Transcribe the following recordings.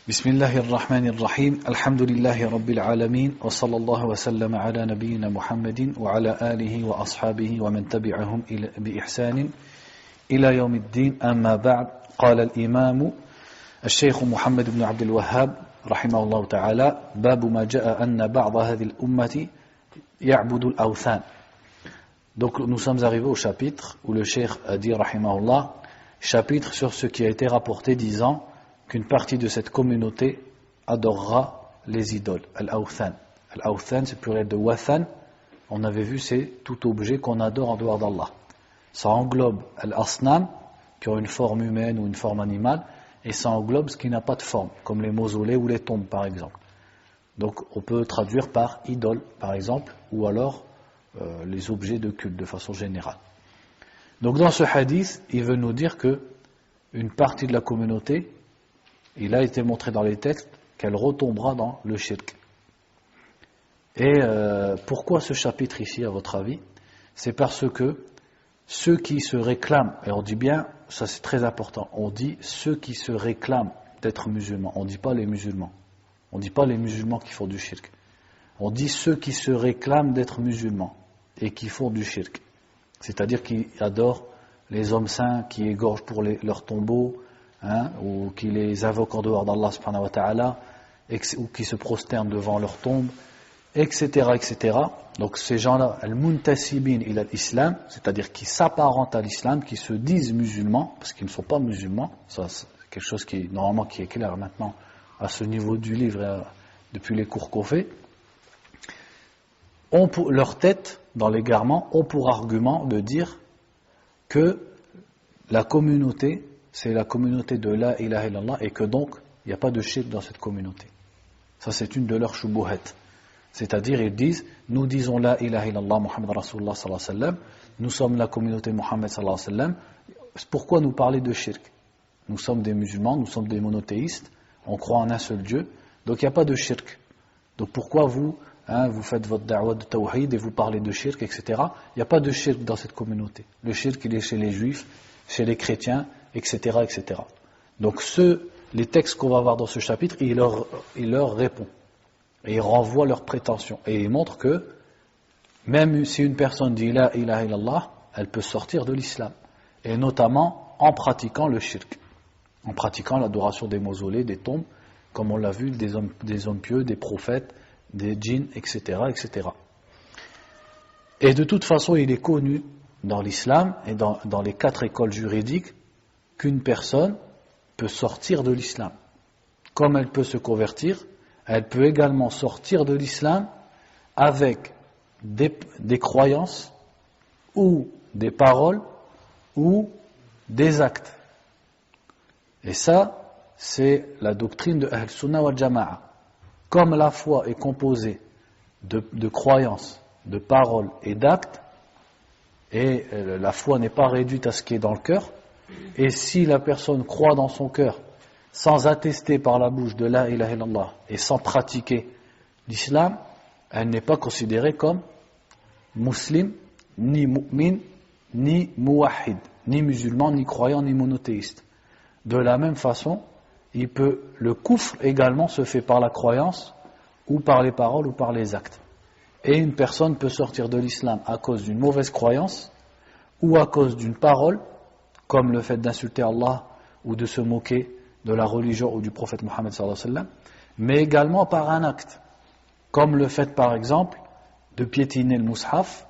بسم الله الرحمن الرحيم الحمد لله رب العالمين وصلى الله وسلم على نبينا محمد وعلى آله وأصحابه ومن تبعهم بإحسان إلى يوم الدين أما بعد قال الإمام الشيخ محمد بن عبد الوهاب رحمه الله تعالى باب ما جاء أن بعض هذه الأمة يعبد الأوثان. Donc nous sommes arrivés au chapitre où le cheikh a dit rahimahullah, chapitre sur ce qui a été rapporté disant qu'une partie de cette communauté adorera les idoles, al-awthan. Al-awthan c'est pluriel de wathan, on avait vu c'est tout objet qu'on adore en dehors d'Allah. Ça englobe al-asnam, qui ont une forme humaine ou une forme animale, et ça englobe ce qui n'a pas de forme, comme les mausolées ou les tombes par exemple. Donc on peut traduire par idole par exemple, ou alors les objets de culte de façon générale. Donc dans ce hadith, il veut nous dire que une partie de la communauté, il a été montré dans les textes qu'elle retombera dans le shirk. Et pourquoi ce chapitre ici à votre avis? C'est parce que ceux qui se réclament, et on dit bien, ça c'est très important, on dit ceux qui se réclament d'être musulmans, on ne dit pas les musulmans, on ne dit pas les musulmans qui font du shirk, on dit ceux qui se réclament d'être musulmans et qui font du shirk, c'est-à-dire qui adorent les hommes saints, qui égorgent pour leurs tombeaux, ou qui les invoquent en dehors d'Allah subhanahu wa ta'ala, ou qui se prosternent devant leur tombe, etc., etc. Donc ces gens-là, al-muntasibin ila al-islam, c'est-à-dire qui s'apparentent à l'islam, qui se disent musulmans, parce qu'ils ne sont pas musulmans, ça c'est quelque chose qui normalement qui est clair maintenant à ce niveau du livre, depuis les cours qu'on fait, ont pour leur tête, dans l'égarement, ont pour argument de dire que la communauté, c'est la communauté de la ilaha illallah et que donc il n'y a pas de shirk dans cette communauté. Ça c'est une de leurs shubuhat. C'est-à-dire ils disent, nous disons la ilaha illallah Muhammad Rasulullah sallallahu alayhi wa sallam, nous sommes la communauté Muhammad sallallahu alayhi wa sallam, pourquoi nous parler de shirk? Nous sommes des musulmans, nous sommes des monothéistes, on croit en un seul Dieu, donc il n'y a pas de shirk. Donc pourquoi vous faites votre da'wah de tawhid et vous parlez de shirk, etc. Il n'y a pas de shirk dans cette communauté. Le shirk il est chez les juifs, chez les chrétiens, etc., etc. Donc les textes qu'on va voir dans ce chapitre, il leur répond. Et il renvoie leurs prétentions. Et il montre que, même si une personne dit la ilaha illallah, elle peut sortir de l'islam. Et notamment en pratiquant le shirk. En pratiquant l'adoration des mausolées, des tombes, comme on l'a vu, des hommes pieux, des prophètes, des djinns, etc., etc. Et de toute façon, il est connu dans l'islam et dans les 4 écoles juridiques qu'une personne peut sortir de l'islam. Comme elle peut se convertir, elle peut également sortir de l'islam avec des croyances ou des paroles ou des actes. Et ça, c'est la doctrine de Ahl Sunnah wal Jama'a. Comme la foi est composée de croyances, de paroles et d'actes, et la foi n'est pas réduite à ce qui est dans le cœur, et si la personne croit dans son cœur sans attester par la bouche de la ilaha illallah et sans pratiquer l'islam, elle n'est pas considérée comme musulman, ni mu'min, ni muwahhid, ni musulman, ni croyant, ni monothéiste. De la même façon, le kufr également se fait par la croyance ou par les paroles ou par les actes. Et une personne peut sortir de l'islam à cause d'une mauvaise croyance ou à cause d'une parole, comme le fait d'insulter Allah ou de se moquer de la religion ou du prophète Mohammed sallallahu alayhi wa sallam, mais également par un acte, comme le fait par exemple de piétiner le mushaf,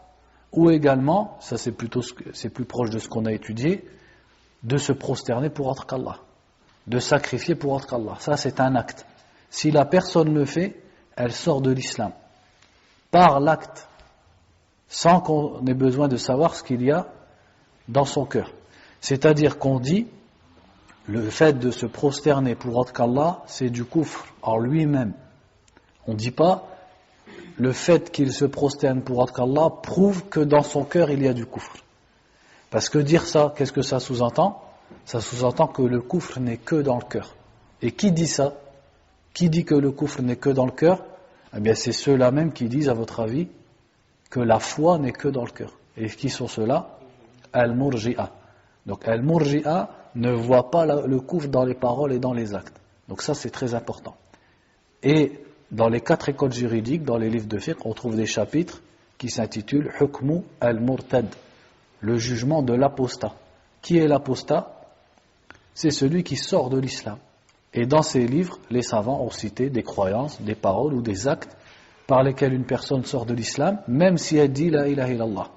ou également, ça c'est plus proche de ce qu'on a étudié, de se prosterner pour autre qu'Allah, de sacrifier pour autre qu'Allah. Ça c'est un acte. Si la personne le fait, elle sort de l'islam par l'acte, sans qu'on ait besoin de savoir ce qu'il y a dans son cœur. C'est-à-dire qu'on dit, le fait de se prosterner pour autre qu'Allah, c'est du kufr en lui-même. On ne dit pas, le fait qu'il se prosterne pour autre qu'Allah prouve que dans son cœur il y a du kufr. Parce que dire ça, qu'est-ce que ça sous-entend? Ça sous-entend que le kufr n'est que dans le cœur. Et qui dit ça? Qui dit que le kufr n'est que dans le cœur? Eh bien c'est ceux-là même qui disent, à votre avis, que la foi n'est que dans le cœur. Et qui sont ceux-là? Al-Murji'a. Donc Al-Murji'a ne voit pas le kufr dans les paroles et dans les actes. Donc ça c'est très important. Et dans les 4 écoles juridiques, dans les livres de fiqh, on trouve des chapitres qui s'intitulent Hukmu al-Murtad, le jugement de l'apostat. Qui est l'apostat? C'est celui qui sort de l'islam. Et dans ces livres, les savants ont cité des croyances, des paroles ou des actes par lesquels une personne sort de l'islam, même si elle dit la ilaha illallah,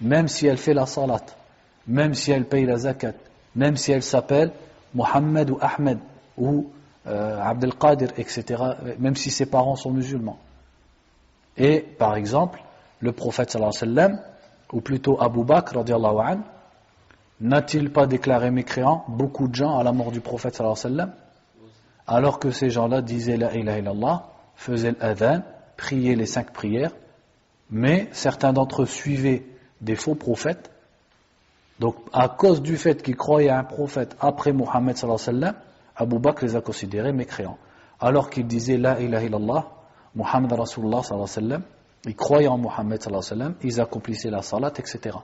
même si elle fait la salat, même si elle paye la zakat, même si elle s'appelle Mohammed ou Ahmed ou Abdel Qadir, etc., même si ses parents sont musulmans. Et par exemple, le prophète sallallahu alayhi wa sallam, ou plutôt Abu Bakr radiallahu anhu, n'a-t-il pas déclaré mécréant beaucoup de gens à la mort du prophète sallallahu alayhi wa sallam, alors que ces gens-là disaient la ilaha illallah, faisaient l'adhan, priaient les 5 prières, mais certains d'entre eux suivaient des faux prophètes. Donc à cause du fait qu'ils croyaient à un prophète après Mohammed sallallahu alayhi wa sallam, Abu Bakr les a considérés mécréants, alors qu'ils disaient la ilaha illallah, Muhammad Rasulullah sallallahu alayhi wa sallam, ils croyaient en Mohammed sallallahu alayhi wa sallam, ils accomplissaient la salat, etc.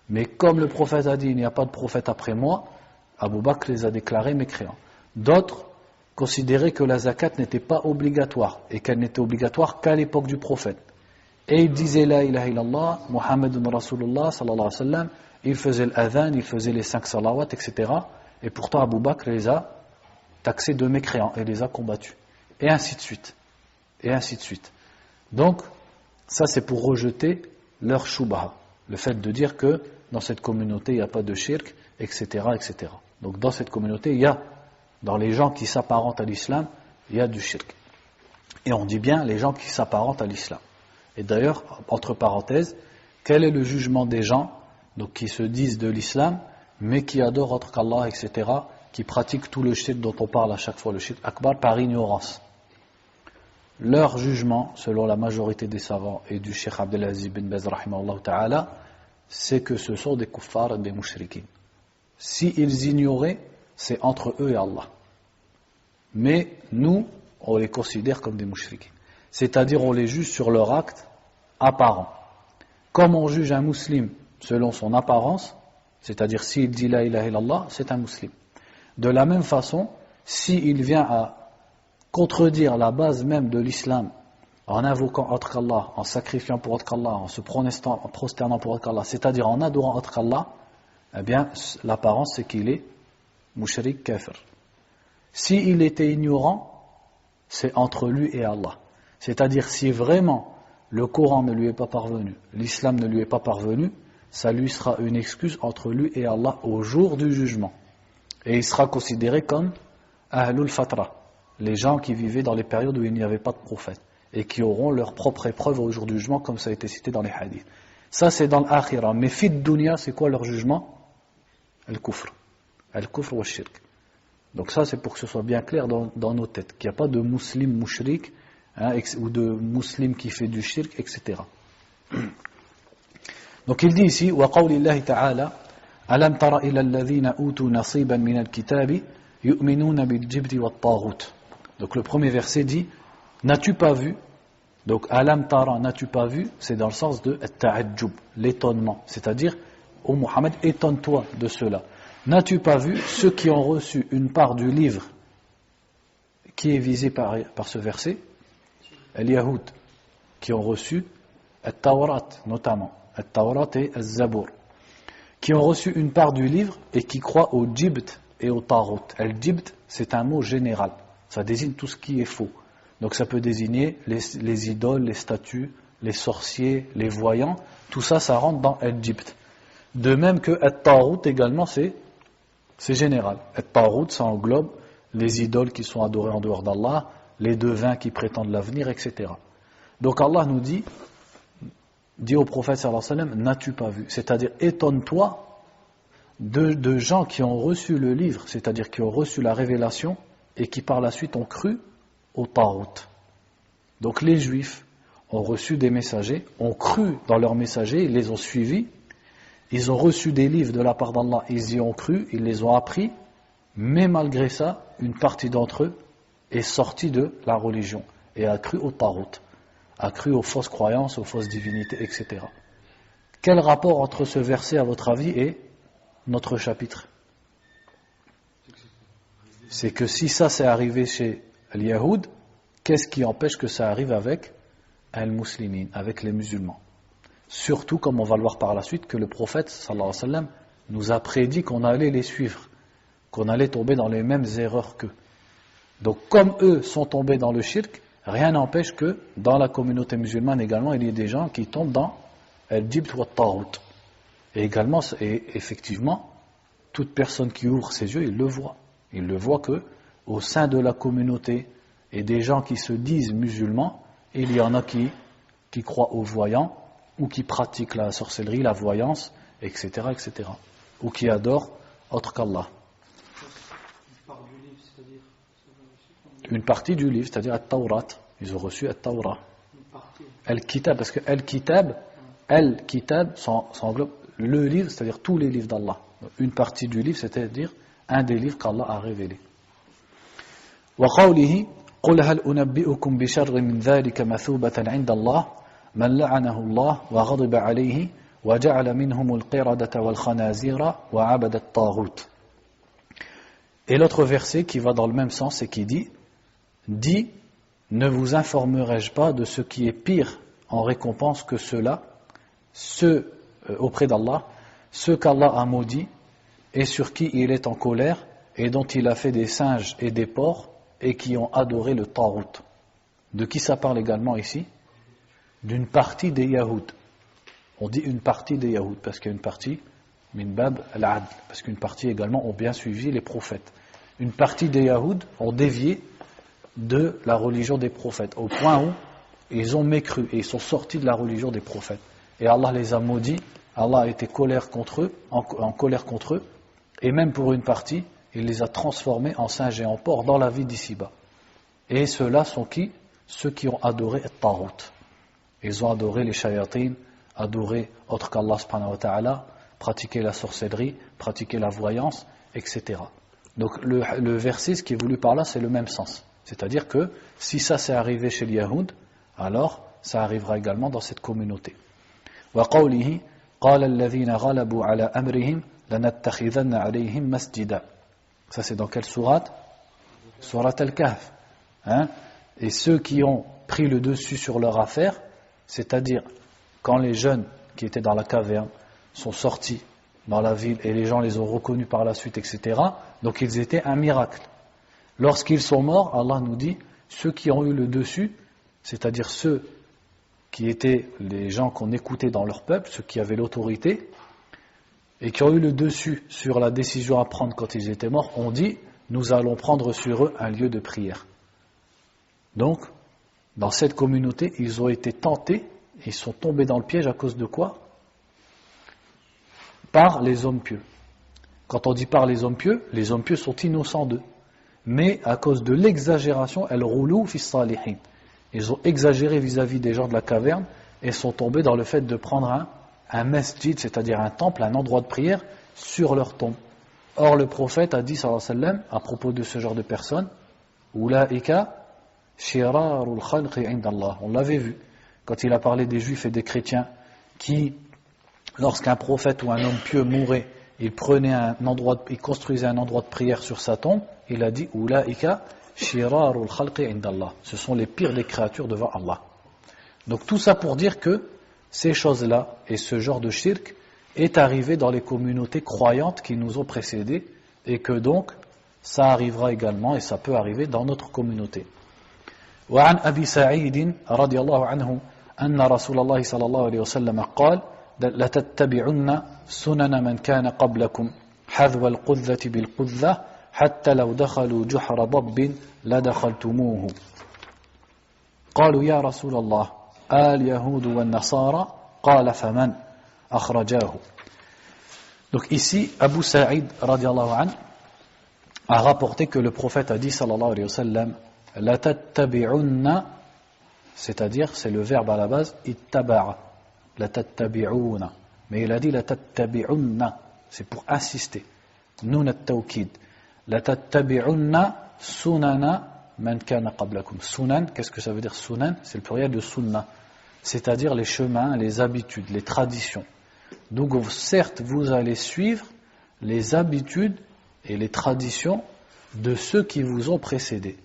Mais comme le prophète a dit il n'y a pas de prophète après moi, Abu Bakr les a déclarés mécréants. D'autres considéraient que la zakat n'était pas obligatoire et qu'elle n'était obligatoire qu'à l'époque du prophète. Et ils disaient la ilaha illallah, Muhammadun Rasulullah sallallahu alayhi wa sallam, ils faisaient l'adhan, ils faisaient les 5 salawats, etc. Et pourtant Abu Bakr les a taxés de mécréants et les a combattus. Et ainsi de suite. Et ainsi de suite. Donc, ça c'est pour rejeter leur shubha. Le fait de dire que dans cette communauté il n'y a pas de shirk, etc., etc. Donc dans cette communauté il y a, dans les gens qui s'apparentent à l'islam, il y a du shirk. Et on dit bien les gens qui s'apparentent à l'islam. Et d'ailleurs, entre parenthèses, quel est le jugement des gens donc, qui se disent de l'islam, mais qui adorent autre qu'Allah, etc., qui pratiquent tout le shirk dont on parle à chaque fois, le shirk akbar, par ignorance? Leur jugement, selon la majorité des savants et du Cheikh Abdelaziz bin Baz rahimahullah ta'ala, c'est que ce sont des kuffars et des mushrikines. S'ils ignoraient, c'est entre eux et Allah. Mais nous, on les considère comme des mushrikines. C'est-à-dire on les juge sur leur acte apparent. Comme on juge un musulman selon son apparence, c'est-à-dire s'il dit la ilaha illallah, c'est un musulman. De la même façon, s'il vient à contredire la base même de l'islam en invoquant autre qu'Allah, en sacrifiant pour autre qu'Allah, en se prosternant pour autre qu'Allah, c'est-à-dire en adorant autre qu'Allah, eh bien l'apparence c'est qu'il est mushrik kafir. S'il était ignorant, c'est entre lui et Allah. C'est-à-dire si vraiment le Coran ne lui est pas parvenu, l'islam ne lui est pas parvenu, ça lui sera une excuse entre lui et Allah au jour du jugement. Et il sera considéré comme Ahlul Fatra, les gens qui vivaient dans les périodes où il n'y avait pas de prophète et qui auront leur propre épreuve au jour du jugement, comme ça a été cité dans les hadiths. Ça c'est dans l'akhira. Mais fid dunya, c'est quoi leur jugement? Al-kufr. Al-kufr wa shirk. Donc ça c'est pour que ce soit bien clair dans nos têtes, qu'il n'y a pas de musulman mushrik, ou de musulman qui fait du shirk, etc. Donc il dit ici, wa qawlillahi ta'ala, alam tara ila alladhina utu nasiban min al-kitabi yu'minuna bil-jibti wat-taghut. Donc le premier verset dit, n'as-tu pas vu? Donc alam tara, n'as-tu pas vu? C'est dans le sens de at-ta'ajjub, l'étonnement, c'est-à-dire, ô Muhammad, étonne-toi de cela. N'as-tu pas vu ceux qui ont reçu une part du livre qui est visé par ce verset? Al-Yahoud, qui ont reçu At-Tawrat notamment, At-Tawrat et Al-Zabour, qui ont reçu une part du livre et qui croient au Jibt et au Taghut. Al-Jibt, c'est un mot général, ça désigne tout ce qui est faux. Donc ça peut désigner les idoles, les statues, les sorciers, les voyants, tout ça, ça rentre dans Al-Jibt. De même que At-Taghut également, c'est général. At-Taghut, ça englobe les idoles qui sont adorées en dehors d'Allah, les devins qui prétendent l'avenir, etc. Donc Allah nous dit au prophète sallallahu alayhi wa sallam, n'as-tu pas vu? C'est-à-dire, étonne-toi de gens qui ont reçu le livre, c'est-à-dire qui ont reçu la révélation et qui par la suite ont cru au Taghut. Donc les juifs ont reçu des messagers, ont cru dans leurs messagers, ils les ont suivis, ils ont reçu des livres de la part d'Allah, ils y ont cru, ils les ont appris, mais malgré ça, une partie d'entre eux est sortie de la religion et a cru au Taghut, a cru aux fausses croyances, aux fausses divinités, etc. Quel rapport entre ce verset, à votre avis, et notre chapitre? C'est que si ça c'est arrivé chez les Yahoud, qu'est-ce qui empêche que ça arrive avec al-Muslimin, avec les musulmans? Surtout, comme on va le voir par la suite, que le prophète sallallahu alayhi wa sallam nous a prédit qu'on allait les suivre, qu'on allait tomber dans les mêmes erreurs qu'eux. Donc comme eux sont tombés dans le shirk, rien n'empêche que dans la communauté musulmane également, il y ait des gens qui tombent dans al-jibt wa at-taghut. Et également, et effectivement, toute personne qui ouvre ses yeux, il le voit. Il le voit que au sein de la communauté et des gens qui se disent musulmans, il y en a qui croient aux voyants ou qui pratiquent la sorcellerie, la voyance, etc., etc. Ou qui adorent autre qu'Allah. Une partie du livre, c'est-à-dire At-Tawrat. Ils ont reçu At-Tawrat. Al-Kitab, parce que Al-Kitab s'englobe le livre, c'est-à-dire tous les livres d'Allah. Une partie du livre, c'est-à-dire un des livres qu'Allah a révélé. وقوله قل هل أنبئكم بشر من ذلك مثوبة عند الله من لعنه الله وغضب عليه وجعل منهم القردة والخنازير وعبد الطاغوت. Et l'autre verset qui va dans le même sens et qui dit ne vous informerai-je pas de ce qui est pire en récompense que ceux-là, ceux auprès d'Allah, ceux qu'Allah a maudits et sur qui il est en colère et dont il a fait des singes et des porcs et qui ont adoré le Taghut. De qui ça parle également ici? D'une partie des Yahoud. On dit une partie des Yahoud parce qu'il y a une partie min bab al-adl, parce qu'une partie également ont bien suivi les prophètes. Une partie des Yahoud ont dévié de la religion des prophètes au point où ils ont mécru et ils sont sortis de la religion des prophètes. Et Allah les a maudits, Allah a été en colère contre eux, et même pour une partie, il les a transformés en singes et en porcs dans la vie d'ici-bas. Et ceux-là sont qui? Ceux qui ont adoré At-Taghut. Ils ont adoré les shayatines, adoré autre qu'Allah subhanahu wa ta'ala, pratiqué la sorcellerie, pratiqué la voyance, etc. Donc le verset, ce qui est voulu par là, c'est le même sens. C'est-à-dire que si ça s'est arrivé chez les Yahoud, alors ça arrivera également dans cette communauté. وَقَوْلِهِ قَالَ الَّذِينَ غَلَبُوا عَلَى أَمْرِهِمْ لَنَتَّخِذَنَّ عَلَيْهِمْ مَسْجِدًا. Ça c'est dans quelle sourate? Sourate Al-Kahf. Et ceux qui ont pris le dessus sur leur affaire, c'est-à-dire quand les jeunes qui étaient dans la caverne sont sortis dans la ville et les gens les ont reconnus par la suite, etc. Donc ils étaient un miracle. Lorsqu'ils sont morts, Allah nous dit, ceux qui ont eu le dessus, c'est-à-dire ceux qui étaient les gens qu'on écoutait dans leur peuple, ceux qui avaient l'autorité, et qui ont eu le dessus sur la décision à prendre quand ils étaient morts, on dit, nous allons prendre sur eux un lieu de prière. Donc, dans cette communauté, ils ont été tentés, ils sont tombés dans le piège à cause de quoi? Par les hommes pieux. Quand on dit par les hommes pieux sont innocents d'eux. Mais à cause de l'exagération, elles roulent fi salihin. Ils ont exagéré vis-à-vis des gens de la caverne et sont tombés dans le fait de prendre un masjid, c'est-à-dire un temple, un endroit de prière, sur leur tombe. Or le prophète a dit, sallallahu alayhi wa sallam, à propos de ce genre de personnes, Ulaika shirarul khalqi indallah. On l'avait vu, quand il a parlé des juifs et des chrétiens, qui, lorsqu'un prophète ou un homme pieux mourait, il construisait un endroit de prière sur sa tombe, il a dit Ulaika shirarul khalqi indallah. Ce sont les pires des créatures devant Allah. Donc tout ça pour dire que ces choses-là et ce genre de shirk est arrivé dans les communautés croyantes qui nous ont précédés et que donc ça arrivera également et ça peut arriver dans notre communauté. وعن أبي سعيد رضي الله عنه أن رسول الله صلى الله عليه وسلم قال لتتبعن سنن من كان قبلكم حذو القذة بالقذة حتى لو دخلوا جحر ضب لدخلتموه قالوا يا رسول الله اليهود والنصارى قال فمن أخرجاه. Donc ici Abu Sa'id radiallahu anhu a rapporté que le prophète a dit sallallahu alayhi wa sallam la tattabi'unna, c'est-à-dire c'est le verbe à la base ittaba'a, la tattabi'una, mais il a dit la tattabi'unna, c'est pour insister, nun at-tawkid, la tattabi'unna sunana man kana qablakum. Sunan, qu'est-ce que ça veut dire sunan? C'est le pluriel de sunna, c'est-à-dire les chemins, les habitudes, les traditions. Donc certes vous allez suivre les habitudes et les traditions de ceux qui vous ont précédés.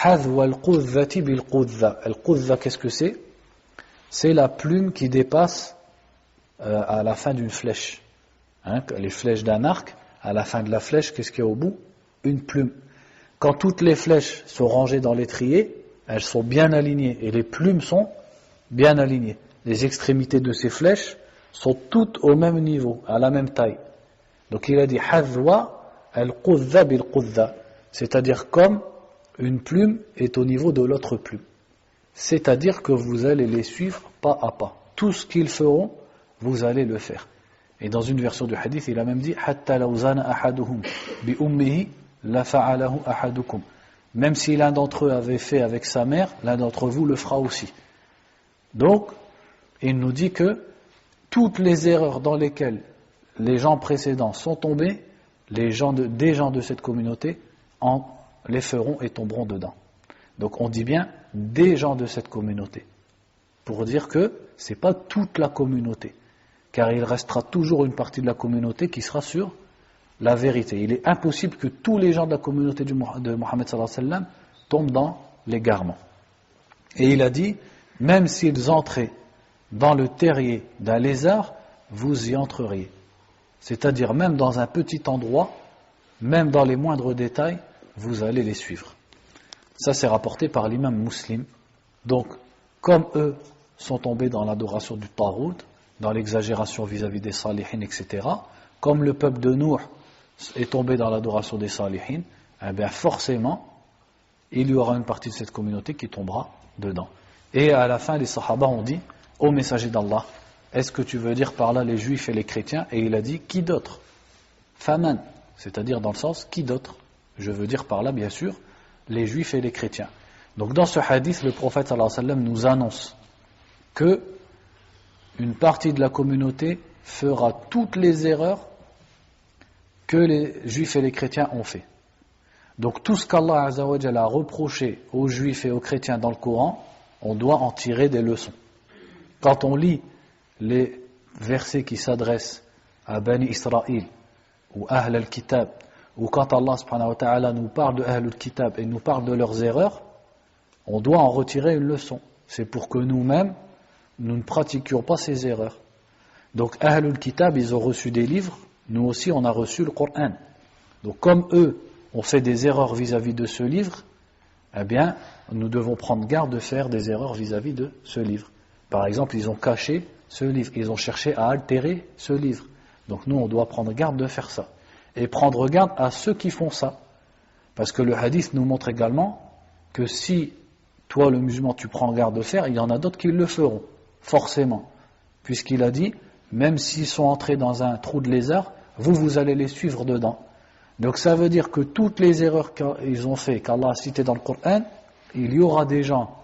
Hadwa al-qudhati bil-qudha. Al-qudha, qu'est-ce que c'est? C'est la plume qui dépasse à la fin d'une flèche. Les flèches d'un arc, à la fin de la flèche, qu'est-ce qu'il y a au bout? Une plume. Quand toutes les flèches sont rangées dans l'étrier, elles sont bien alignées et les plumes sont bien alignées. Les extrémités de ces flèches sont toutes au même niveau, à la même taille. Donc il a dit hadwa al-qudha bil-qudha, c'est-à-dire comme une plume est au niveau de l'autre plume. C'est-à-dire que vous allez les suivre pas à pas. Tout ce qu'ils feront, vous allez le faire. Et dans une version du hadith, il a même dit hatta law zana ahaduhum bi ummihi la fa'alahu ahadukum. Même si l'un d'entre eux avait fait avec sa mère, l'un d'entre vous le fera aussi. Donc, il nous dit que toutes les erreurs dans lesquelles les gens précédents sont tombés, des gens de cette communauté les feront et tomberont dedans. Donc on dit bien des gens de cette communauté, pour dire que ce n'est pas toute la communauté, car il restera toujours une partie de la communauté qui sera sur la vérité. Il est impossible que tous les gens de la communauté de Mohammed sallallahu alayhi wa sallam tombent dans l'égarement. Et il a dit, même s'ils entraient dans le terrier d'un lézard, vous y entreriez. C'est-à-dire même dans un petit endroit, même dans les moindres détails, vous allez les suivre. Ça c'est rapporté par l'imam Muslim. Donc, comme eux sont tombés dans l'adoration du Tarout, dans l'exagération vis-à-vis des Salihin, etc., comme le peuple de Nuh est tombé dans l'adoration des Salihin, eh bien forcément, il y aura une partie de cette communauté qui tombera dedans. Et à la fin, les Sahaba ont dit, ô messager d'Allah, est-ce que tu veux dire par là les Juifs et les chrétiens? Et il a dit, qui d'autre? Faman, c'est-à-dire dans le sens, qui d'autre? Je veux dire par là, bien sûr, les Juifs et les chrétiens. Donc dans ce hadith, le prophète sallallahu alayhi wa sallam nous annonce que une partie de la communauté fera toutes les erreurs que les Juifs et les chrétiens ont fait. Donc tout ce qu'Allah azza wa jalla a reproché aux Juifs et aux chrétiens dans le Coran, on doit en tirer des leçons. Quand on lit les versets qui s'adressent à Bani Israël ou Ahl al-Kitab, ou quand Allah subhanahu wa ta'ala nous parle de Ahl al-Kitab et nous parle de leurs erreurs, on doit en retirer une leçon. C'est pour que nous-mêmes, nous ne pratiquions pas ces erreurs. Donc Ahl al-Kitab, ils ont reçu des livres, nous aussi on a reçu le Coran. Donc comme eux ont fait des erreurs vis-à-vis de ce livre, eh bien nous devons prendre garde de faire des erreurs vis-à-vis de ce livre. Par exemple, ils ont caché ce livre, ils ont cherché à altérer ce livre. Donc nous on doit prendre garde de faire ça. Et prendre garde à ceux qui font ça. Parce que le hadith nous montre également que si toi le musulman tu prends garde de faire, il y en a d'autres qui le feront, forcément. Puisqu'il a dit, même s'ils sont entrés dans un trou de lézard, vous allez les suivre dedans. Donc ça veut dire que toutes les erreurs qu'ils ont fait, qu'Allah a citées dans le Coran, il y aura des gens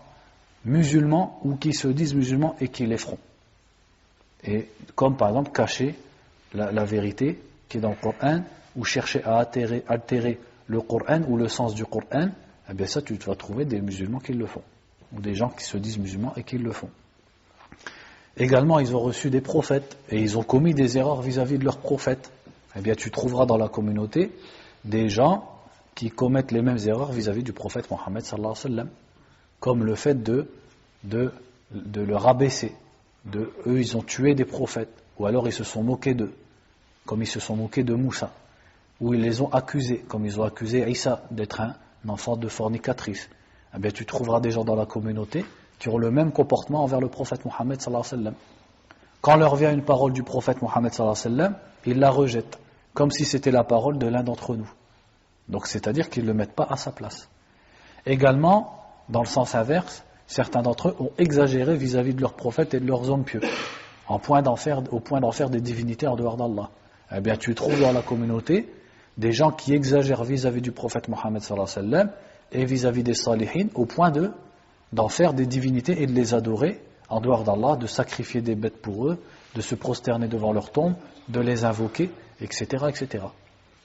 musulmans ou qui se disent musulmans et qui les feront. Et comme par exemple cacher la vérité qui est dans le Coran, ou chercher à altérer le Coran ou le sens du Coran, eh bien ça tu vas trouver des musulmans qui le font, ou des gens qui se disent musulmans et qui le font. Également, ils ont reçu des prophètes et ils ont commis des erreurs vis-à-vis de leurs prophètes. Eh bien, tu trouveras dans la communauté des gens qui commettent les mêmes erreurs vis-à-vis du prophète Mohammed sallallahu alayhi wa sallam, comme le fait de le rabaisser. Eux, ils ont tué des prophètes, ou alors ils se sont moqués d'eux, comme ils se sont moqués de Moussa, ou ils les ont accusés, comme ils ont accusé Isa d'être un enfant de fornicatrice. Eh bien, tu trouveras des gens dans la communauté qui ont le même comportement envers le prophète Mohammed sallallahu alayhi wa sallam. Quand leur vient une parole du prophète Mohammed sallallahu alayhi wa sallam, ils la rejettent, comme si c'était la parole de l'un d'entre nous. Donc c'est-à-dire qu'ils ne le mettent pas à sa place. Également, dans le sens inverse, certains d'entre eux ont exagéré vis-à-vis de leurs prophètes et de leurs hommes pieux, au point d'en faire des divinités en dehors d'Allah. Eh bien, tu trouves dans la communauté des gens qui exagèrent vis-à-vis du prophète Mohammed sallallahu alayhi wa sallam et vis-à-vis des salihin, au point d'en faire des divinités et de les adorer en dehors d'Allah, de sacrifier des bêtes pour eux, de se prosterner devant leur tombe, de les invoquer, etc., etc.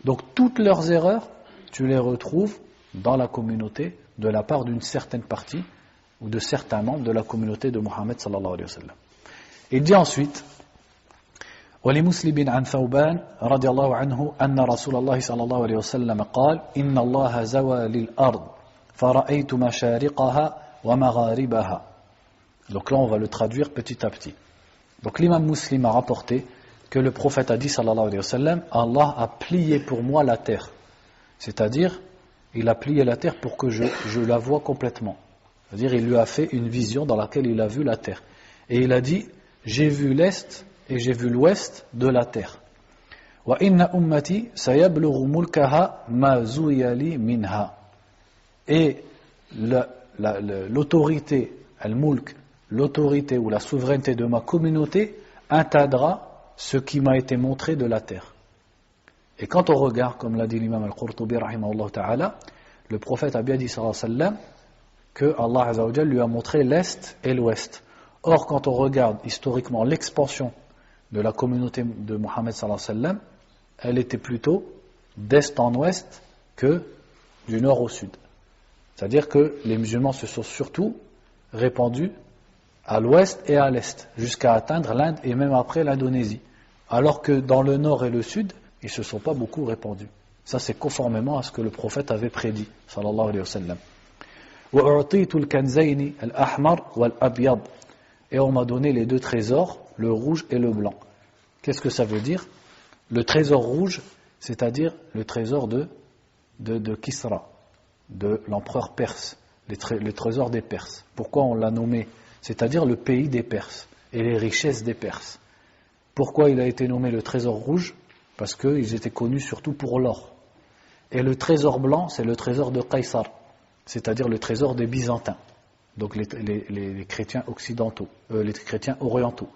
Donc toutes leurs erreurs, tu les retrouves dans la communauté de la part d'une certaine partie ou de certains membres de la communauté de Mohammed sallallahu alayhi wa sallam. Il dit ensuite, ولمسلم عن ثوبان رضي الله عنه أن رسول الله صلى الله عليه وسلم قال إن الله زوى للأرض فرأيت مشارقها ومغاربها. Donc là on va le traduire petit à petit. Donc l'imam Muslim a rapporté que le prophète a dit sallallahu alayhi wa sallam, Allah a plié pour moi la terre. C'est-à-dire, il a plié la terre pour que je la vois complètement. C'est-à-dire, il lui a fait une vision dans laquelle il a vu la terre. Et il a dit, j'ai vu l'est et j'ai vu l'ouest de la terre. Wa inna ummati sayablughu mulkaha ma zuya li minha. Et l'autorité, al-mulk, l'autorité ou la souveraineté de ma communauté atteindra ce qui m'a été montré de la terre. Et quand on regarde, comme l'a dit l'imam al-Qurtubi rahimahullah ta'ala, le prophète a bien dit sallallahu alayhi wa sallam que Allah azza wa jalla lui a montré l'est et l'ouest. Or, quand on regarde historiquement l'expansion de la communauté de Mohammed sallallahu alayhi wa sallam, elle était plutôt d'est en ouest que du nord au sud. C'est-à-dire que les musulmans se sont surtout répandus à l'ouest et à l'est, jusqu'à atteindre l'Inde et même après l'Indonésie. Alors que dans le nord et le sud, ils ne se sont pas beaucoup répandus. Ça, c'est conformément à ce que le prophète avait prédit, sallallahu alayhi wa sallam. وَأُعْطِيتُ الْكَنْزَيْنِ الْأَحْمَرِ وَالْأَبْيَضِ. Et on m'a donné les deux trésors, le rouge et le blanc. Qu'est-ce que ça veut dire? Le trésor rouge, c'est-à-dire le trésor de Kisra, de l'empereur perse, le trésor des Perses. Pourquoi on l'a nommé? C'est-à-dire le pays des Perses et les richesses des Perses. Pourquoi il a été nommé le trésor rouge? Parce qu'ils étaient connus surtout pour l'or. Et le trésor blanc, c'est le trésor de Qaysar, c'est-à-dire le trésor des Byzantins, donc les chrétiens occidentaux, les chrétiens orientaux.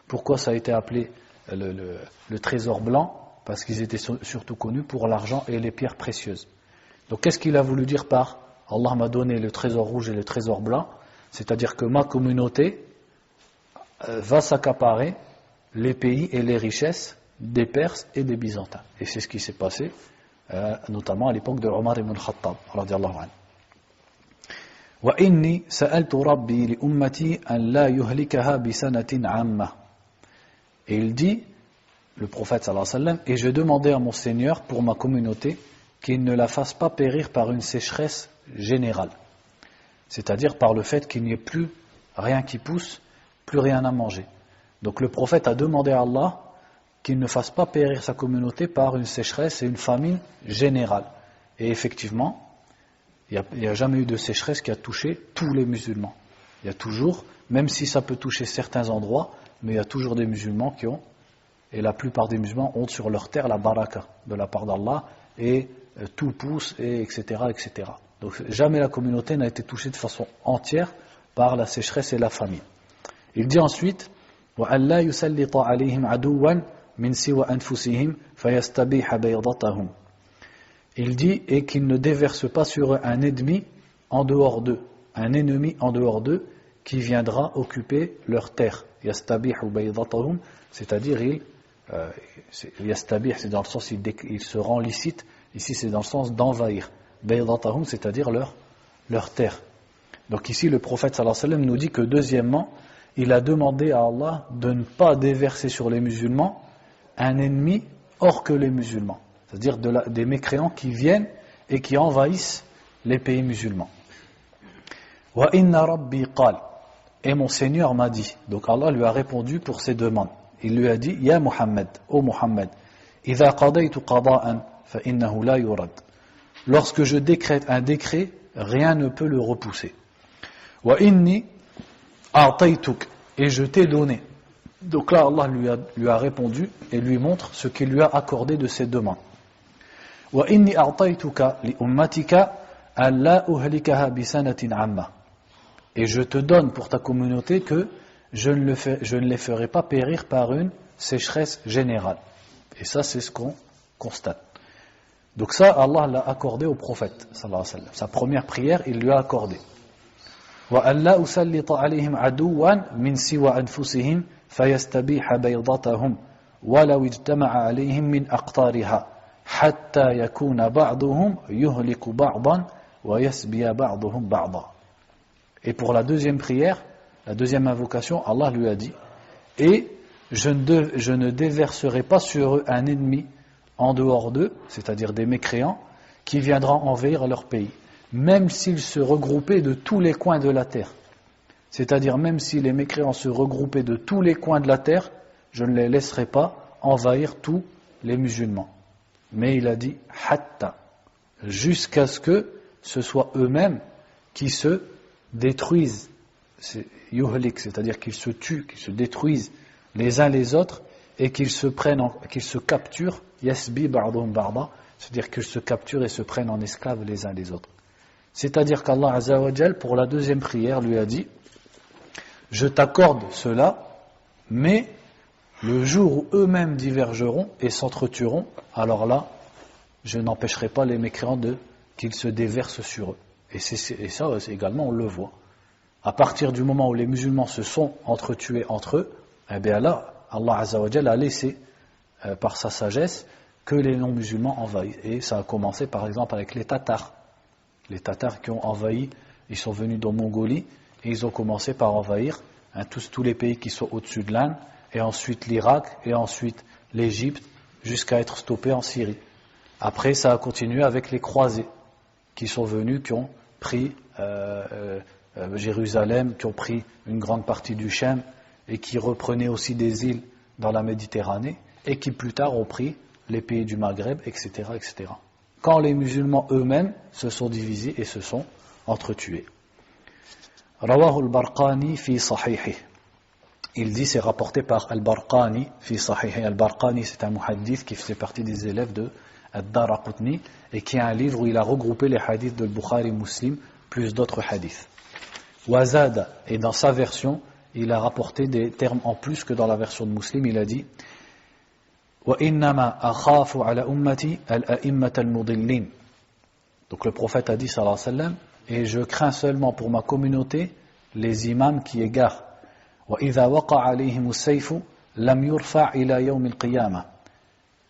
Pourquoi ça a été appelé le trésor blanc? Parce qu'ils étaient surtout connus pour l'argent et les pierres précieuses. Donc qu'est-ce qu'il a voulu dire par Allah m'a donné le trésor rouge et le trésor blanc? C'est-à-dire que ma communauté va s'accaparer les pays et les richesses des Perses et des Byzantins. Et c'est ce qui s'est passé, notamment à l'époque de Omar ibn al-Khattab, radiyallahu anhu. Wa inni sa'altu rabbi li ummati an la yuhlikaha bi sanatin 'amma. Et il dit, le prophète sallallahu alayhi wa sallam, et je demandais à mon Seigneur pour ma communauté qu'il ne la fasse pas périr par une sécheresse générale. C'est-à-dire par le fait qu'il n'y ait plus rien qui pousse, plus rien à manger. Donc le prophète a demandé à Allah qu'il ne fasse pas périr sa communauté par une sécheresse et une famine générale. Et effectivement, il n'y a jamais eu de sécheresse qui a touché tous les musulmans. Il y a toujours, même si ça peut toucher certains endroits, mais il y a toujours des musulmans qui ont, et la plupart des musulmans ont sur leur terre la baraka de la part d'Allah, et tout pousse, et etc., etc. Donc jamais la communauté n'a été touchée de façon entière par la sécheresse et la famine. Il dit ensuite, وَأَلَّا يُسَلِّطَ عَلَيْهِمْ عَدُوًّا مِنْ سِوَى أَنفُسِهِمْ فَيَسْتَبِيحَ بَيْضَتَهُمْ. Il dit, et qu'il ne déverse pas sur eux un ennemi en dehors d'eux, qui viendra occuper leur terre. يَسْتَبِيحُ بَيْضَتَهُمْ, c'est-à-dire يَسْتَبِيح, c'est dans le sens il se rend licite, ici c'est dans le sens d'envahir. بَيْضَتَهُمْ, c'est-à-dire leur terre. Donc ici le prophète sallallahu alayhi wa sallam nous dit que deuxièmement, il a demandé à Allah de ne pas déverser sur les musulmans un ennemi hors que les musulmans, c'est-à-dire des mécréants qui viennent et qui envahissent les pays musulmans. Wa inna rabbi qal, et mon Seigneur m'a dit. Donc Allah lui a répondu pour ses demandes. Il lui a dit, Ya Muhammad, ô Muhammad, idha qadaytu qada'an fa innahu la yurad. Lorsque je décrète un décret, rien ne peut le repousser. Wa inni a'taytuk, et je t'ai donné. Donc là, Allah lui a répondu et lui montre ce qu'il lui a accordé de ses demandes. Wa inni a'taytuka li ummatika an la uhlikaha bi sanatin 'amma. Et je te donne pour ta communauté que je ne les ferai pas périr par une sécheresse générale. Et ça, c'est ce qu'on constate. Donc ça, Allah l'a accordé au prophète, sallallahu alayhi wa sallam. Sa première prière, il lui a accordé. وَأَنْ لَا أُسَلِّطَ عَلَيْهِمْ عَدُوًّا مِنْ سِوَى أَنفُسِهِمْ فَيَسْتَبِيحَ بَيْضَتَهُمْ وَلَوْ اجْتَمَعَ عَلَيْهِمْ مِنْ أَقْطَارِهَا حَتَّى يَكُونَ بَعْضُهُمْ يُهْلِكُ بَعْضًا وَيَسْبِيَ بَعْضُهُمْ بَعْضًا. Et pour la deuxième prière, la deuxième invocation, Allah lui a dit, et je ne déverserai pas sur eux un ennemi en dehors d'eux, c'est-à-dire des mécréants, qui viendra envahir leur pays, même s'ils se regroupaient de tous les coins de la terre. C'est-à-dire même si les mécréants se regroupaient de tous les coins de la terre, je ne les laisserai pas envahir tous les musulmans. Mais il a dit « hatta » jusqu'à ce que ce soit eux-mêmes qui se détruisent, yuhlik, c'est-à-dire qu'ils se tuent, qu'ils se détruisent les uns les autres et qu'ils se capturent, yasbi ba'dhum ba'da, c'est-à-dire qu'ils se capturent et se prennent en esclaves les uns les autres. C'est-à-dire qu'Allah Azza wa Jal, pour la deuxième prière, lui a dit « Je t'accorde cela, mais le jour où eux-mêmes divergeront et s'entretueront, alors là, je n'empêcherai pas les mécréants qu'ils se déversent sur eux. » Et ça également, on le voit. À partir du moment où les musulmans se sont entretués entre eux, eh bien là, Allah Azza wa Jal a laissé, par sa sagesse, que les non-musulmans envahissent. Et ça a commencé par exemple avec les Tatars. Les Tatars qui ont envahi, ils sont venus de Mongolie et ils ont commencé par envahir tous les pays qui sont au-dessus de l'Inde, et ensuite l'Irak, et ensuite l'Égypte, jusqu'à être stoppés en Syrie. Après, ça a continué avec les croisés qui sont venus, qui ont pris Jérusalem, qui ont pris une grande partie du Chem et qui reprenaient aussi des îles dans la Méditerranée et qui plus tard ont pris les pays du Maghreb, etc., etc. Quand les musulmans eux-mêmes se sont divisés et se sont entretués. Rawahu al-Barqani fi sahihi. Il dit, c'est rapporté par al-Barqani fi sahihi. Al-Barqani, c'est un muhaddith qui faisait partie des élèves de Ad-Daraqutni et qui a un livre où il a regroupé les hadiths de Bukhari Muslim plus d'autres hadiths. Wazada, et dans sa version, il a rapporté des termes en plus que dans la version de Muslim. Il a dit wa innama akhafu ala ummati al-a'immat al-mudillin. Donc le prophète a dit sallallahu alayhi wa sallam, et je crains seulement pour ma communauté les imams qui égarent. Wa idha waqa alayhim as-sayfu lam yurfa ila yawm al-qiyamah.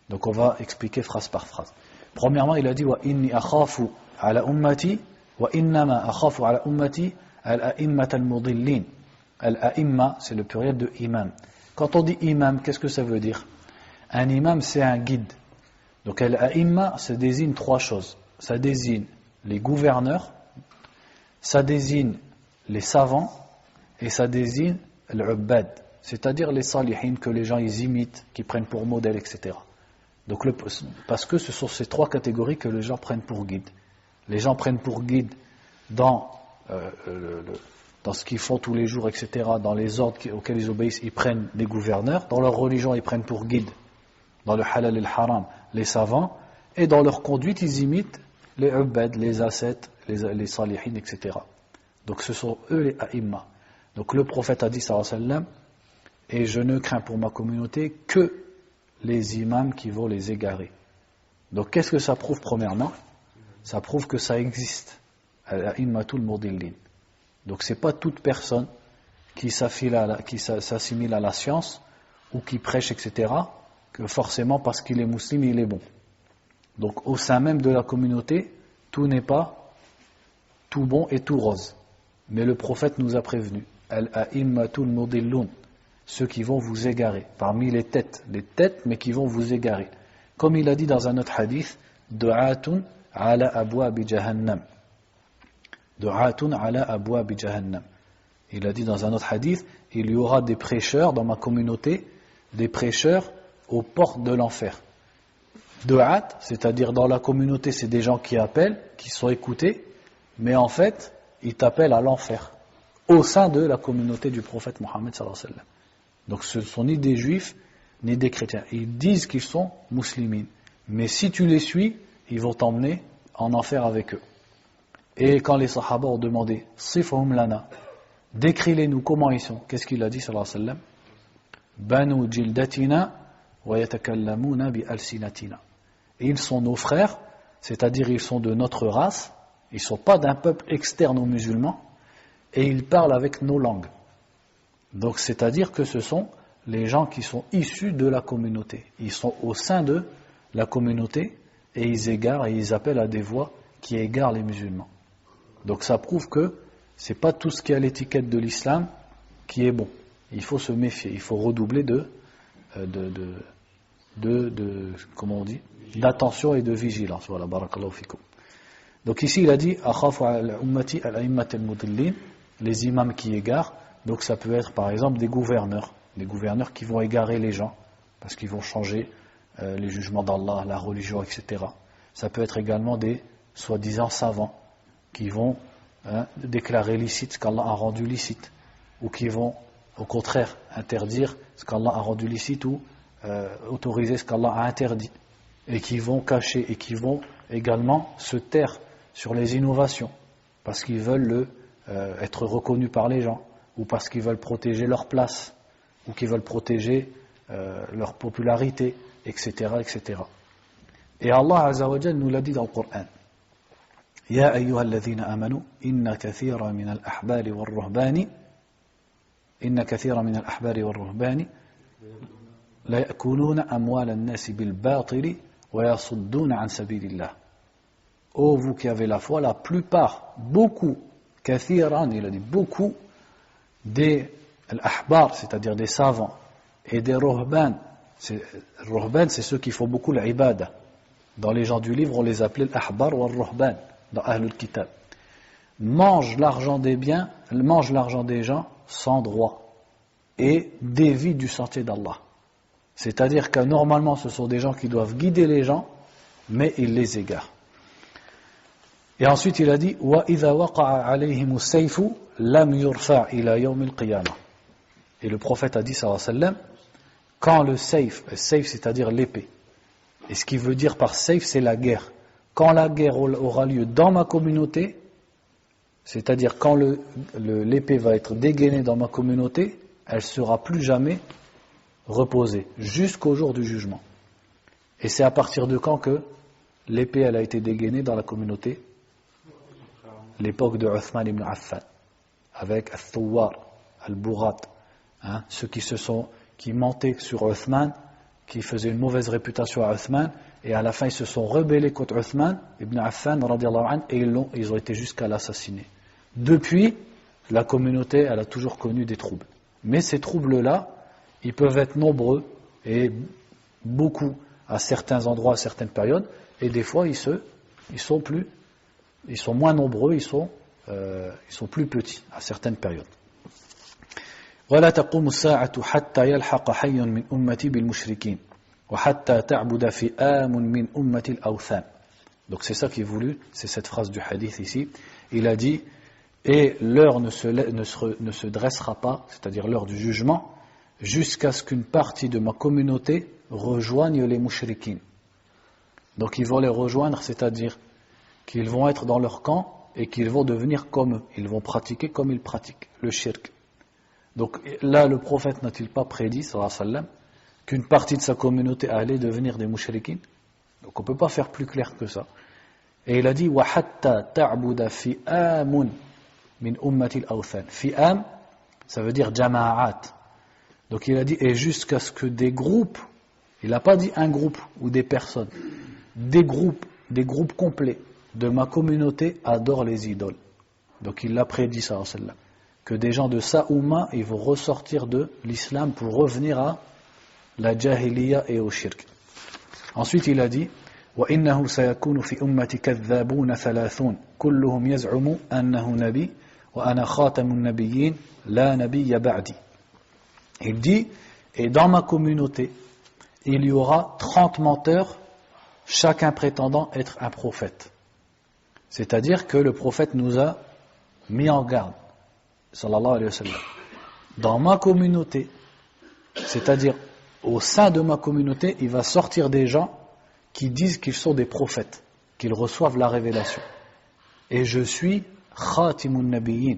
Donc on va expliquer phrase par phrase. Premièrement, il a dit wa inni akhafu ala ummati wa innama akhafu ala ummati al-a'immat al-mudillin. Al-a'imma, c'est le pluriel de imam. Quand on dit imam, qu'est-ce que ça veut dire? Un imam, c'est un guide. Donc al-a'imma, ça désigne trois choses. Ça désigne les gouverneurs, ça désigne les savants et ça désigne l'ubbad, c'est-à-dire les salihin que les gens ils imitent, qui prennent pour modèle, etc. Donc parce que ce sont ces trois catégories que les gens prennent pour guide. Les gens prennent pour guide dans ce qu'ils font tous les jours, etc., dans les ordres auxquels ils obéissent, ils prennent des gouverneurs. Dans leur religion, ils prennent pour guide, dans le halal et le haram, les savants. Et dans leur conduite, ils imitent les ubbad, les ascètes, les salihin, etc. Donc ce sont eux les a'imma. Donc le prophète a dit, sallallahu alayhi wa sallam, et je ne crains pour ma communauté que les imams qui vont les égarer. Donc qu'est-ce que ça prouve premièrement? Ça prouve que ça existe. Al-a'immatul mudillin. Donc c'est pas toute personne qui s'assimile à la science ou qui prêche, etc., que forcément parce qu'il est musulman il est bon. Donc au sein même de la communauté, tout n'est pas tout bon et tout rose. Mais le prophète nous a prévenu, al-a'immatul mudillun, ceux qui vont vous égarer, parmi les têtes mais qui vont vous égarer. Comme il a dit dans un autre hadith, du'atun ala abwabi jahannam. Du'atun ala abwabi jahannam. Il a dit dans un autre hadith, il y aura des prêcheurs dans ma communauté, des prêcheurs aux portes de l'enfer. Du'at, c'est-à-dire dans la communauté, c'est des gens qui appellent, qui sont écoutés, mais en fait, ils t'appellent à l'enfer, au sein de la communauté du prophète Mohammed sallallahu alayhi wa sallam. Donc ce ne sont ni des juifs, ni des chrétiens. Ils disent qu'ils sont muslimines, mais si tu les suis, ils vont t'emmener en enfer avec eux. Et quand les sahaba ont demandé, sifhum lana, décris-les-nous comment ils sont, qu'est-ce qu'il a dit sallallahu alayhi wa sallam? Banu jildatina wa yatakallamuna bi alsinatina. Et ils sont nos frères, c'est-à-dire ils sont de notre race, ils ne sont pas d'un peuple externe aux musulmans, et ils parlent avec nos langues. Donc c'est-à-dire que ce sont les gens qui sont issus de la communauté. Ils sont au sein de la communauté, et ils égarent et ils appellent à des voies qui égarent les musulmans. Donc ça prouve que ce n'est pas tout ce qui est à l'étiquette de l'islam qui est bon. Il faut se méfier, il faut redoubler comment on dit, d'attention et de vigilance. Voilà, barakallahu fikum. Donc ici il a dit akhafu ala ummati al-a'immat al-mudillin, les imams qui égarent. Donc ça peut être par exemple des gouverneurs qui vont égarer les gens parce qu'ils vont changer les jugements d'Allah, la religion, etc. Ça peut être également des soi-disant savants qui vont déclarer licite ce qu'Allah a rendu licite, ou qui vont au contraire interdire ce qu'Allah a rendu licite, ou autoriser ce qu'Allah a interdit, et qui vont cacher et qui vont également se taire sur les innovations parce qu'ils veulent être reconnus par les gens, ou parce qu'ils veulent protéger leur place, ou qu'ils veulent protéger leur popularité, etc., etc. Et Allah Azza wa Jal nous l'a dit dans le Coran. Ya ayyuhalladhina amanu inna kathira min al-ahbari wal-ruhbani la ya'kuluna amwal an-nasi bil-batili wa yasudduna an sabilillah. Ô vous qui avez la foi, la plupart, beaucoup, kathiran, il a dit beaucoup, des al-ahbar, c'est-à-dire des savants, et des ruhban. Ruhban, c'est ceux qui font beaucoup l'ibada. Dans les gens du livre, on les appelait al-ahbar ou al-ruhban, dans Ahlul Kitab. Mange l'argent des biens, mange l'argent des gens sans droit, et dévie du sentier d'Allah. C'est-à-dire que normalement, ce sont des gens qui doivent guider les gens, mais ils les égarent. Et ensuite, il a dit وَإِذَا وَقَعَ عَلَيْهِمُ السَّيْفُ لَمْ يُرْفَعْ إِلَى يَوْمِ الْقِيَامَةِ. Et le prophète a dit, sallallahu alayhi wa sallam, quand le sayf c'est-à-dire l'épée, et ce qui veut dire par sayf, c'est la guerre. Quand la guerre aura lieu dans ma communauté, c'est-à-dire quand l'épée va être dégainée dans ma communauté, elle ne sera plus jamais reposée, jusqu'au jour du jugement. Et c'est à partir de quand que l'épée elle a été dégainée dans la communauté? L'époque de Uthman ibn Affan, avec al-Thawar, al-Bourat, ceux qui mentaient sur Uthman, qui faisaient une mauvaise réputation à Uthman, et à la fin ils se sont rebellés contre Uthman ibn Affan radiallahu anhu, et ils ont été jusqu'à l'assassiner. Depuis, la communauté elle a toujours connu des troubles. Mais ces troubles-là, ils peuvent être nombreux et beaucoup à certains endroits, à certaines périodes, et des fois ils sont moins nombreux, ils sont plus petits à certaines périodes. ولا تقوم الساعة حتى يلحق حي من أمتي بالمشركين وحتى تعبد فئام من أمة الأوثان. Donc c'est ça qui est voulu, c'est cette phrase du hadith ici. Il a dit, et l'heure ne se dressera pas, c'est-à-dire l'heure du jugement, jusqu'à ce qu'une partie de ma communauté rejoigne les mushrikines. Donc ils vont les rejoindre, c'est-à-dire qu'ils vont être dans leur camp et qu'ils vont devenir comme eux. Ils vont pratiquer comme ils pratiquent, le shirk. Donc là, le prophète n'a-t-il pas prédit, sallallahu alayhi wa sallam, qu'une partie de sa communauté allait devenir des mushrikines? Donc on ne peut pas faire plus clair que ça. Et il a dit وَحَتَّى تَعْبُدَ فِئَامٌ مِنْ أُمَّةِ الْأَوْثَانِ. Fi'am, ça veut dire jama'at. Donc il a dit, et jusqu'à ce que des groupes, il n'a pas dit un groupe ou des personnes, des groupes complets de ma communauté adorent les idoles. Donc il l'a prédit, sallallahu alayhi wa sallam, que des gens de sa umma, ils vont ressortir de l'islam pour revenir à la jahiliya et au shirk. Ensuite il a dit وَإِنَّهُ سَيَكُونُ فِي أُمَّتِ كَذَّابُونَ ثَلَاثُونَ كُلُّهُمْ يَزْعُمُ أَنَّهُ نَبِيٌّ وَأَنَا خَاتَمُ النَّبِيِّينَ لَا نَبِيَّ بَعْدِي. Il dit, et dans ma communauté, il y aura 30 menteurs, chacun prétendant être un prophète. C'est-à-dire que le prophète nous a mis en garde, sallallahu alayhi wa sallam. Dans ma communauté, c'est-à-dire au sein de ma communauté, il va sortir des gens qui disent qu'ils sont des prophètes, qu'ils reçoivent la révélation. Et je suis khatimun nabiyyin,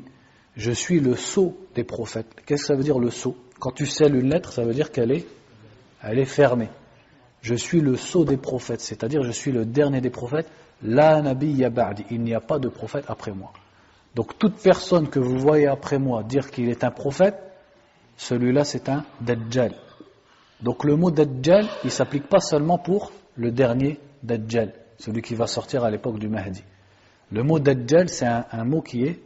je suis le sceau des prophètes. Qu'est-ce que ça veut dire le sceau? Quand tu scelles une lettre, ça veut dire qu'elle est fermée. Je suis le sceau des prophètes, c'est-à-dire je suis le dernier des prophètes. La nabiyya ba'di, il n'y a pas de prophète après moi. Donc toute personne que vous voyez après moi dire qu'il est un prophète, celui-là c'est un dajjal. Donc le mot dajjal, il ne s'applique pas seulement pour le dernier dajjal, celui qui va sortir à l'époque du Mahdi. Le mot dajjal, c'est un mot qui est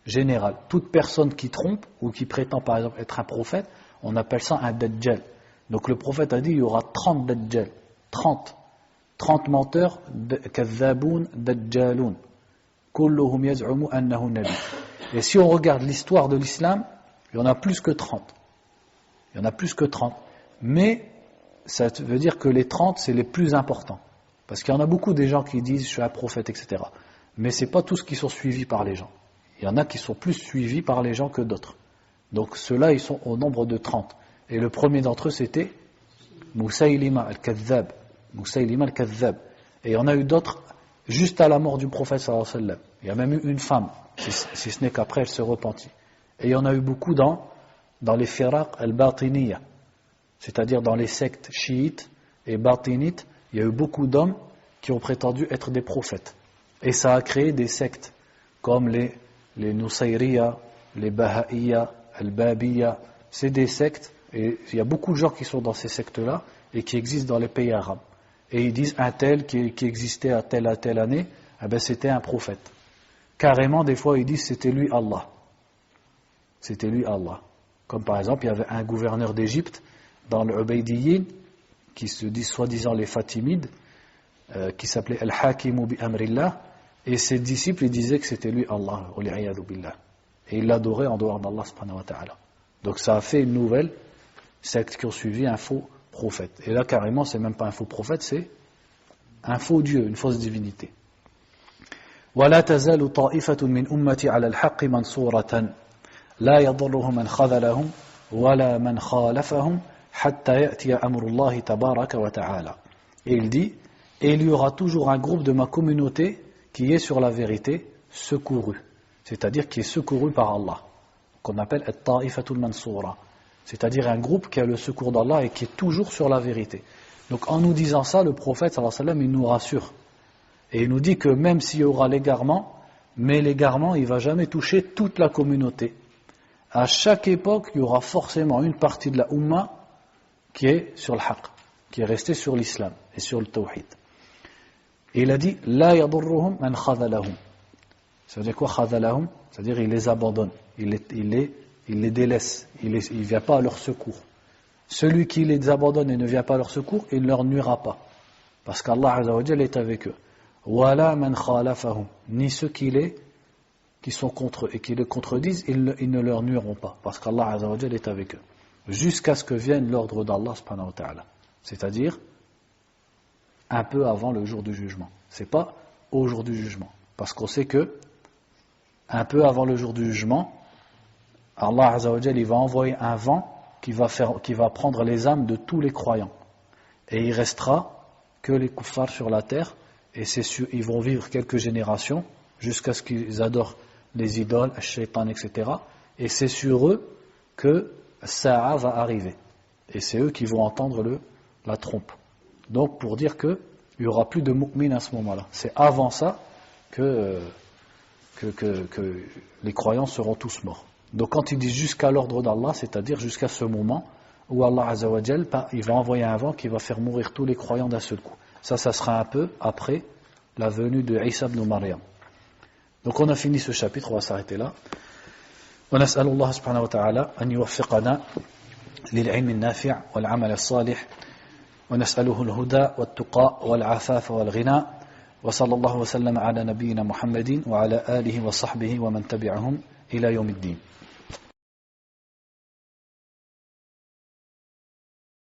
général. Toute personne qui trompe ou qui prétend par exemple être un prophète, on appelle ça un dajjal. Donc le prophète a dit il y aura 30 Dajjal, 30 menteurs, Kadhaboun, Dajjaloun, kulluhum yaz'umu annahu nabi. Et si on regarde l'histoire de l'islam, il y en a plus que 30. Il y en a plus que 30. Mais ça veut dire que les 30, c'est les plus importants. Parce qu'il y en a beaucoup des gens qui disent je suis un prophète, etc. Mais ce n'est pas tous qui sont suivis par les gens. Il y en a qui sont plus suivis par les gens que d'autres. Donc ceux-là, ils sont au nombre de 30. Et le premier d'entre eux, c'était Musaylima al-Kadhab. Musaylima al-Kadhab. Et il y en a eu d'autres juste à la mort du prophète sallallahu alayhi wa sallam. Il y a même eu une femme, si ce n'est qu'après elle se repentit. Et il y en a eu beaucoup dans les firaq al-Batiniya, c'est-à-dire dans les sectes chiites et batinites. Il y a eu beaucoup d'hommes qui ont prétendu être des prophètes. Et ça a créé des sectes comme les Nusayriya, les Baha'iyya, al-Babiyya. C'est des sectes, et il y a beaucoup de gens qui sont dans ces sectes-là et qui existent dans les pays arabes. Et ils disent un tel qui existait à telle année, eh ben c'était un prophète. Carrément, des fois, ils disent c'était lui Allah. C'était lui Allah. Comme par exemple, il y avait un gouverneur d'Égypte dans le Ubaydiyyin, qui se disent soi-disant les Fatimides, qui s'appelait Al-Hakimu bi Amrillah, et ses disciples ils disaient que c'était lui Allah, et ils l'adoraient en dehors d'Allah subhanahu wa ta'ala. Donc ça a fait une nouvelle secte qui ont suivi un faux prophète. Et là carrément c'est même pas un faux prophète, c'est un faux Dieu, une fausse divinité. وَلَا تَزَالُ طَائِفَةٌ مِّنْ أُمَّتِي عَلَى الْحَقِّ مَنْصُورَةً لَا يَضُرُّهُمْ مَنْ خَذَلَهُمْ وَلَا مَنْ خَالَفَهُمْ حَتَّى يَأْتِيَ أَمْرُ اللَّهِ تَبَارَكَ وَتَعَالَى. Et il dit, et il y aura toujours un groupe de ma communauté qui est sur la vérité secouru, c'est-à-dire qui est secouru par Allah, qu'on appelle at-ta'ifatul mansura, c'est-à-dire un groupe qui a le secours d'Allah et qui est toujours sur la vérité. Donc en nous disant ça, le prophète sallallahu alayhi wa sallam, il nous rassure et il nous dit que même s'il y aura l'égarement, mais l'égarement il ne va jamais toucher toute la communauté. À chaque époque il y aura forcément une partie de la Ummah qui est sur le haqq, qui est restée sur l'islam et sur le tawhid. Et il a dit la yadurruhum man khadhalahum. Ça veut dire quoi khadhalahum? C'est-à-dire il les abandonne, il les délaisse, il ne vient pas à leur secours. Celui qui les abandonne et ne vient pas à leur secours, il ne leur nuira pas, parce qu'Allah Azza wa Jalla est avec eux. Wala man khalafahum, ni ceux qui sont contre eux et qui les contredisent, ils ne leur nuiront pas, parce qu'Allah Azza wa Jalla est avec eux, jusqu'à ce que vienne l'ordre d'Allah subhanahu wa ta'ala, c'est-à-dire un peu avant le jour du jugement. C'est pas au jour du jugement, parce qu'on sait que un peu avant le jour du jugement, Allah Azza wa Jalla, il va envoyer un vent qui va prendre les âmes de tous les croyants, et il restera que les kuffars sur la terre, et ils vont vivre quelques générations jusqu'à ce qu'ils adorent les idoles, le shaitan, etc. Et c'est sur eux que Sa'a va arriver, et c'est eux qui vont entendre la trompe. Donc pour dire qu'il n'y aura plus de mu'min à ce moment-là. C'est avant ça que les croyants seront tous morts. Donc quand il dit jusqu'à l'ordre d'Allah, c'est-à-dire jusqu'à ce moment où Allah Azza wa Jal, il va envoyer un vent qui va faire mourir tous les croyants d'un seul coup. Ça sera un peu après la venue de Isa ibn Maryam. Donc on a fini ce chapitre, on va s'arrêter là. ونسأل الله سبحانه وتعالى أن يوفقنا للعلم النافع والعمل الصالح ونسأله الهدى والتقى والعفاف والغنى وصلى الله وسلم على نبينا محمد وعلى آله وصحبه ومن تبعهم إلى يوم الدين.